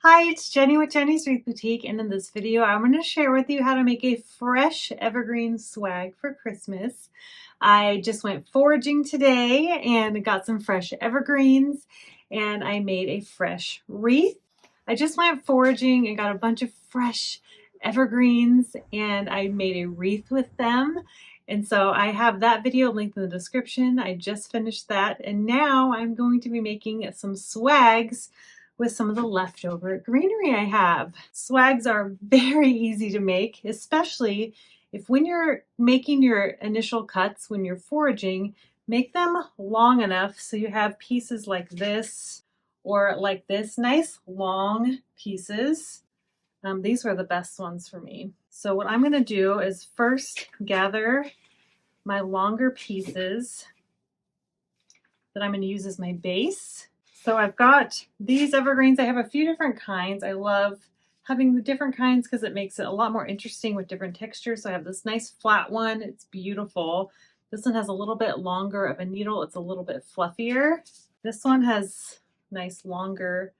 Hi, it's Jenny with Jenny's Wreath Boutique, and in this video I'm going to share with you how to make a fresh evergreen swag for Christmas. I just went foraging today and got some fresh evergreens, and I made a fresh wreath. I just went foraging and got a bunch of fresh evergreens, and I made a wreath with them. And so I have that video linked in the description. I just finished that, and now I'm going to be making some swags with some of the leftover greenery I have. Swags are very easy to make, especially if when you're making your initial cuts, when you're foraging, make them long enough so you have pieces like this or like this, nice long pieces. These were the best ones for me. So what I'm gonna do is first gather my longer pieces that I'm gonna use as my base. So I've got these evergreens. I have a few different kinds. I love having the different kinds because it makes it a lot more interesting with different textures. So I have this nice flat one. It's beautiful. This one has a little bit longer of a needle. It's a little bit fluffier. This one has nice longer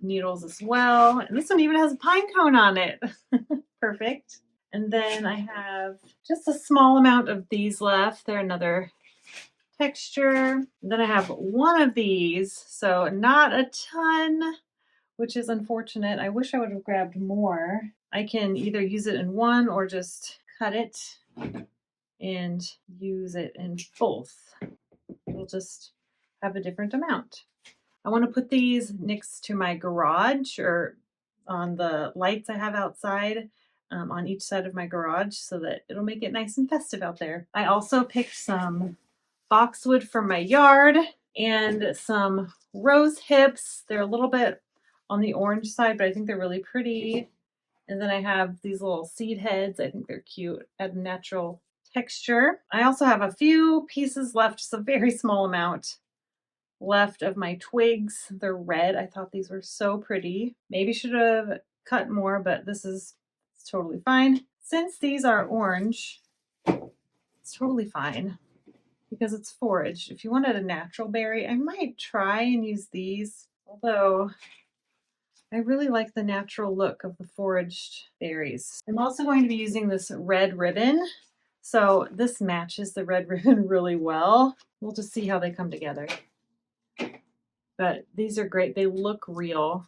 needles as well. And this one even has a pine cone on it. Perfect. And then I have just a small amount of these left. They're another texture. Then I have one of these, so not a ton, which is unfortunate. I wish I would have grabbed more. I can either use it in one or just cut it and use it in both. We'll just have a different amount. I want to put these next to my garage or on the lights I have outside on each side of my garage so that it'll make it nice and festive out there. I also picked some boxwood from my yard and some rose hips. They're a little bit on the orange side, but I think they're really pretty. And then I have these little seed heads. I think they're cute, add natural texture. I also have a few pieces left, just a very small amount left of my twigs. They're red. I thought these were so pretty. Maybe should have cut more, but this is totally fine. Since these are orange, it's totally fine because it's foraged. If you wanted a natural berry, I might try and use these, although I really like the natural look of the foraged berries. I'm also going to be using this red ribbon. So this matches the red ribbon really well. We'll just see how they come together. But these are great. They look real.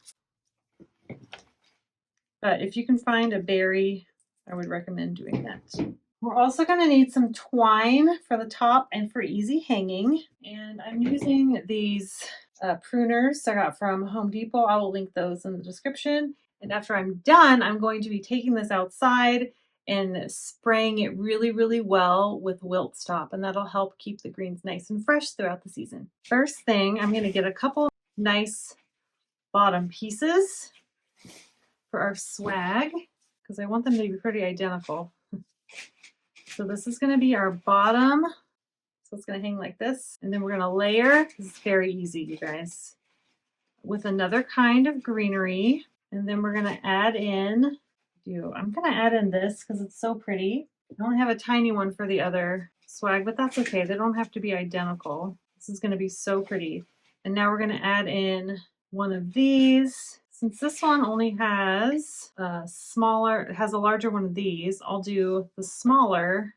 But if you can find a berry, I would recommend doing that. We're also going to need some twine for the top and for easy hanging. And I'm using these pruners I got from Home Depot. I will link those in the description. And after I'm done, I'm going to be taking this outside and spraying it really, really well with Wilt Stop. And that'll help keep the greens nice and fresh throughout the season. First thing, I'm going to get a couple nice bottom pieces for our swag because I want them to be pretty identical. So this is going to be our bottom. So it's going to hang like this. And then we're going to layer. This is very easy, you guys. With another kind of greenery. And then we're going to add in, I'm going to add in this because it's so pretty. I only have a tiny one for the other swag, but that's okay. They don't have to be identical. This is going to be so pretty. And now we're going to add in one of these. Since this one only has it has a larger one of these, I'll do the smaller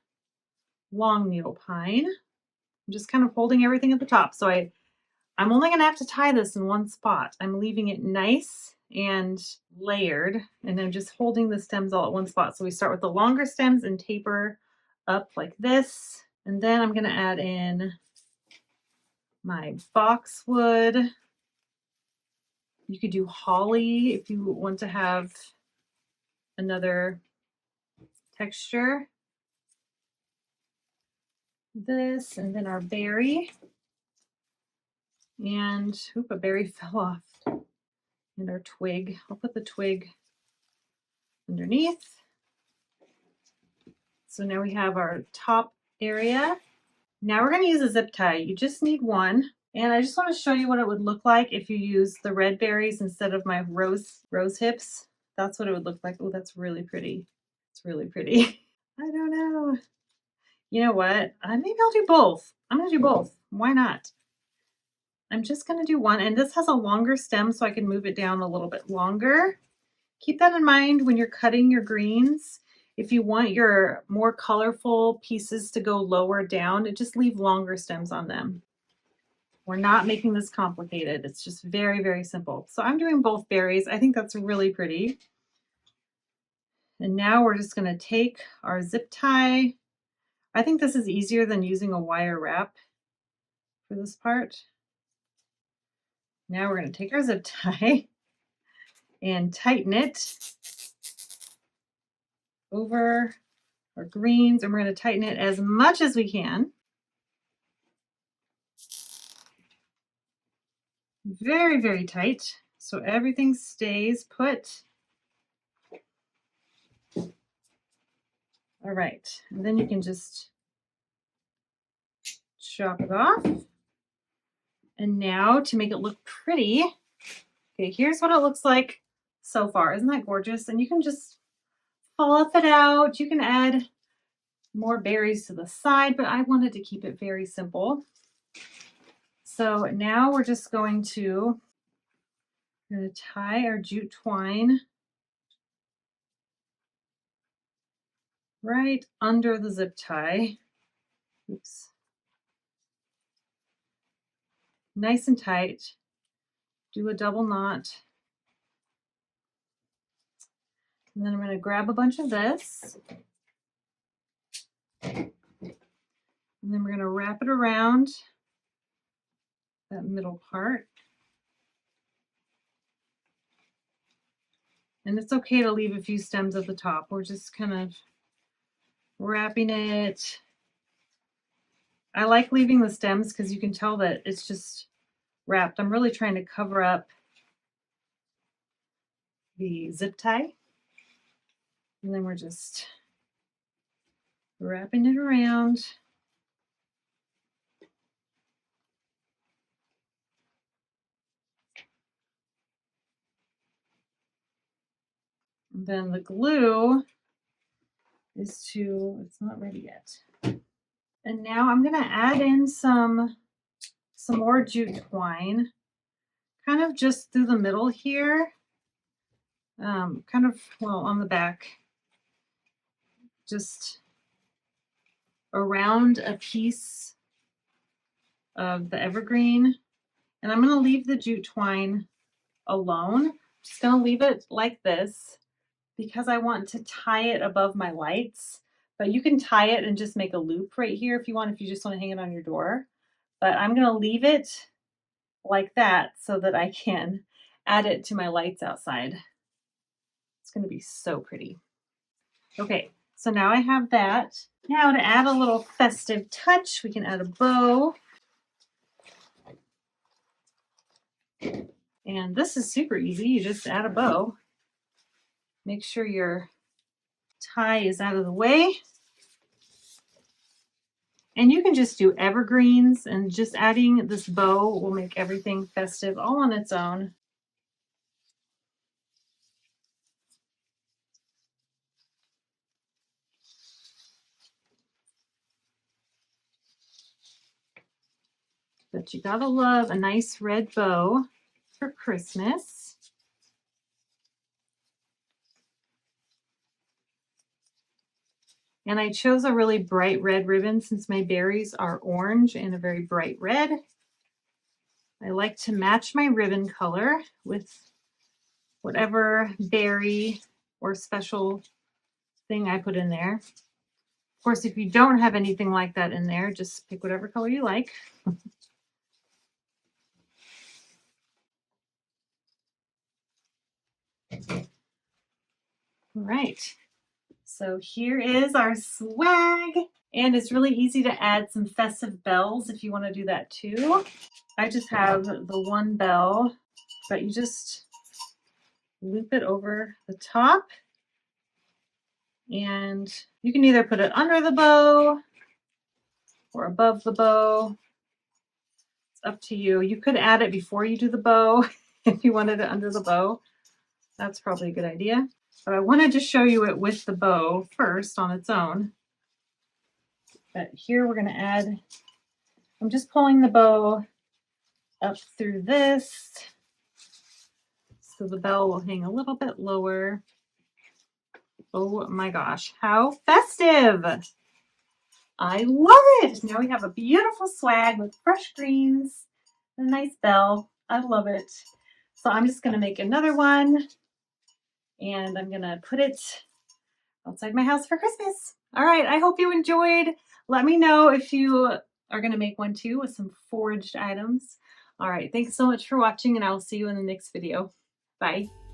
long needle pine. I'm just kind of holding everything at the top. So I'm only going to have to tie this in one spot. I'm leaving it nice and layered, and I'm just holding the stems all at one spot. So we start with the longer stems and taper up like this. And then I'm going to add in my boxwood. You could do holly if you want to have another texture. This, and then our berry. And a berry fell off. And our twig. I'll put the twig underneath. So now we have our top area. Now we're going to use a zip tie. You just need one. And I just want to show you what it would look like if you use the red berries instead of my rose hips. That's what it would look like. Oh, that's really pretty. It's really pretty. I don't know. You know what? Maybe I'll do both. I'm going to do both. Why not? I'm just going to do one, and this has a longer stem so I can move it down a little bit longer. Keep that in mind when you're cutting your greens. If you want your more colorful pieces to go lower down, just leave longer stems on them. We're not making this complicated. It's just very, very simple. So I'm doing both berries. I think that's really pretty. And now we're just going to take our zip tie. I think this is easier than using a wire wrap for this part. Now we're going to take our zip tie and tighten it over our greens, and we're going to tighten it as much as we can. Very, very tight, so everything stays put. All right, and then you can just chop it off. And now to make it look pretty, okay, here's what it looks like so far. Isn't that gorgeous? And you can just fluff it out. You can add more berries to the side, but I wanted to keep it very simple. So now we're just going to tie our jute twine right under the zip tie. Oops. Nice and tight. Do a double knot. And then I'm going to grab a bunch of this. And then we're going to wrap it around that middle part. And it's okay to leave a few stems at the top. We're just kind of wrapping it. I like leaving the stems because you can tell that it's just wrapped. I'm really trying to cover up the zip tie. And then we're just wrapping it around. And then the glue is it's not ready yet. And now I'm gonna add in some more jute twine, kind of just through the middle here, kind of, well, on the back, just around a piece of the evergreen. And I'm gonna leave the jute twine alone. Just gonna leave it like this because I want to tie it above my lights. But you can tie it and just make a loop right here if you want, if you just want to hang it on your door. But I'm gonna leave it like that so that I can add it to my lights outside. It's gonna be so pretty. Okay, so now I have that. Now to add a little festive touch, we can add a bow. And this is super easy. You just add a bow. Make sure your tie is out of the way. And you can just do evergreens, and just adding this bow will make everything festive all on its own. But you gotta love a nice red bow for Christmas. And I chose a really bright red ribbon since my berries are orange and a very bright red. I like to match my ribbon color with whatever berry or special thing I put in there. Of course, if you don't have anything like that in there, just pick whatever color you like. All right, so here is our swag, and it's really easy to add some festive bells if you want to do that too. I just have the one bell, but you just loop it over the top, and you can either put it under the bow or above the bow. It's up to you. You could add it before you do the bow if you wanted it under the bow. That's probably a good idea. But I wanted to show you it with the bow first on its own. But here we're going to add, I'm just pulling the bow up through this. So the bell will hang a little bit lower. Oh my gosh, how festive! I love it! Now we have a beautiful swag with fresh greens and a nice bell. I love it. So I'm just gonna make another one and I'm gonna put it outside my house for Christmas. All right, I hope you enjoyed. Let me know if you are gonna make one too with some foraged items. All right, thanks so much for watching and I will see you in the next video. Bye.